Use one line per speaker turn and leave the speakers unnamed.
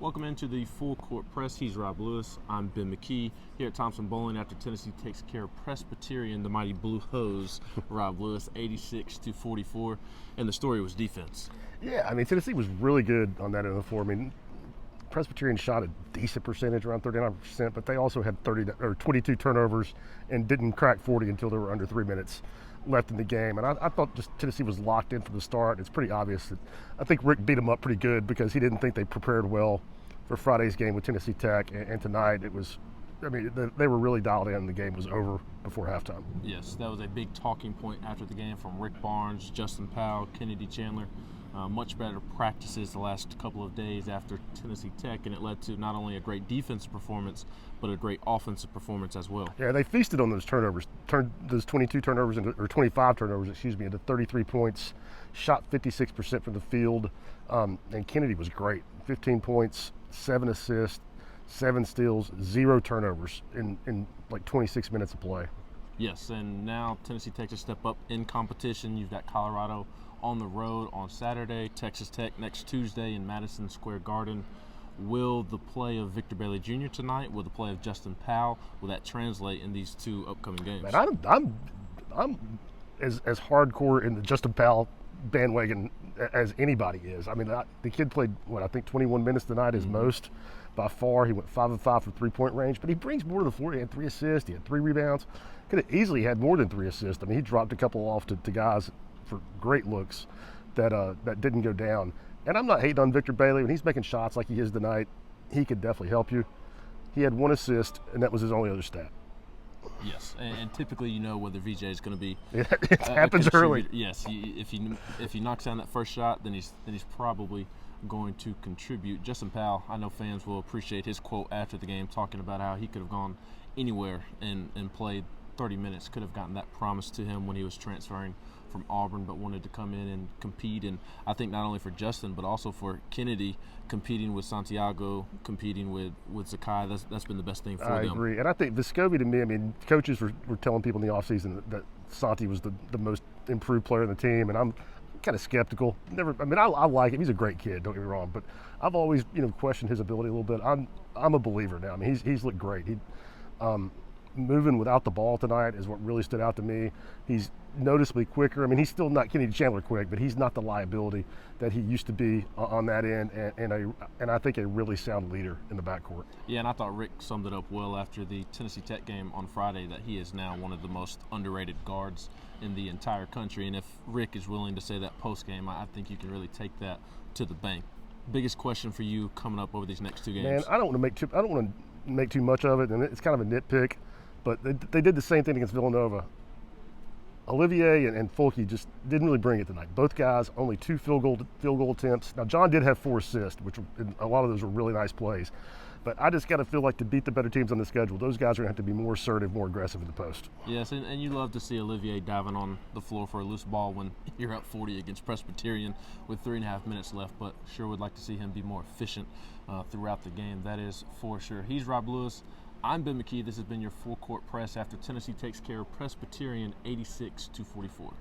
Welcome into the Full Court Press. He's Rob Lewis. I'm Ben McKee here at Thompson Bowling after Tennessee takes care of Presbyterian, the mighty Blue Hose. Rob Lewis, 86-44, and the story was defense.
Yeah, I mean, Tennessee was really good on that end of the floor. I mean, Presbyterian shot a decent percentage, around 39%, but they also had 22 turnovers and didn't crack 40 until there were under 3 minutes left in the game. And I thought just Tennessee was locked in from the start. It's pretty obvious that I think Rick beat them up pretty good because he didn't think they prepared well for Friday's game with Tennessee Tech. And tonight it was, I mean, they were really dialed in. The game was over before halftime.
Yes, that was a big talking point after the game from Rick Barnes, Justin Powell, Kennedy Chandler. Much better practices the last couple of days after Tennessee Tech, and it led to not only a great defensive performance, but a great offensive performance as well.
Yeah, they feasted on those turnovers, turned those 22 turnovers into, or 25 turnovers, into 33 points, shot 56% from the field, and Kennedy was great. 15 points, 7 assists, 7 steals, 0 turnovers in like 26 minutes of play.
Yes, and now Tennessee Tech to step up in competition. You've got Colorado on the road on Saturday, Texas Tech next Tuesday in Madison Square Garden. Will the play of Victor Bailey Jr. tonight, will the play of Justin Powell, will that translate in these two upcoming games?
Man, I'm as hardcore in the Justin Powell bandwagon as anybody is. I mean, the kid played, I think 21 minutes tonight is most by far. He went 5 of 5 from three-point range, but he brings more to the floor. He had 3 assists, he had 3 rebounds. Could have easily had more than 3 assists. I mean, he dropped a couple off to guys for great looks that didn't go down. And I'm not hating on Victor Bailey. When he's making shots like he is tonight, he could definitely help you. He had 1 assist, and that was his only other stat.
Yes, and typically you know whether VJ is going to be.
It happens early.
Yes, if he knocks down that first shot, then he's probably going to contribute. Justin Powell, I know fans will appreciate his quote after the game, talking about how he could have gone anywhere and played 30 minutes, could have gotten that promise to him when he was transferring from Auburn, but wanted to come in and compete. And I think not only for Justin, but also for Kennedy, competing with Santiago, competing with Zakai, that's been the best thing for them.
I agree. And I think Vescovi, to me, I mean, coaches were telling people in the offseason that Santi was the most improved player on the team, and I'm kind of skeptical. I like him. He's a great kid, don't get me wrong, but I've always, questioned his ability a little bit. I'm a believer now. I mean, he's looked great. Moving without the ball tonight is what really stood out to me. He's noticeably quicker. I mean, he's still not Kennedy Chandler quick, but he's not the liability that he used to be on that end, and I think a really sound leader in the backcourt.
Yeah, and I thought Rick summed it up well after the Tennessee Tech game on Friday, that he is now one of the most underrated guards in the entire country. And if Rick is willing to say that post-game, I think you can really take that to the bank. Biggest question for you coming up over these next 2 games?
Man, I don't want to make too much of it, and it's kind of a nitpick. But they did the same thing against Villanova. Olivier and Fulke just didn't really bring it tonight. Both guys, only 2 field goal attempts. Now, John did have 4 assists, which a lot of those were really nice plays. But I just got to feel like to beat the better teams on the schedule, those guys are going to have to be more assertive, more aggressive in the post.
Yes, and you love to see Olivier diving on the floor for a loose ball when you're up 40 against Presbyterian with 3.5 minutes left, but sure would like to see him be more efficient throughout the game. That is for sure. He's Rob Lewis. I'm Ben McKee. This has been your Full Court Press after Tennessee takes care of Presbyterian 86-44.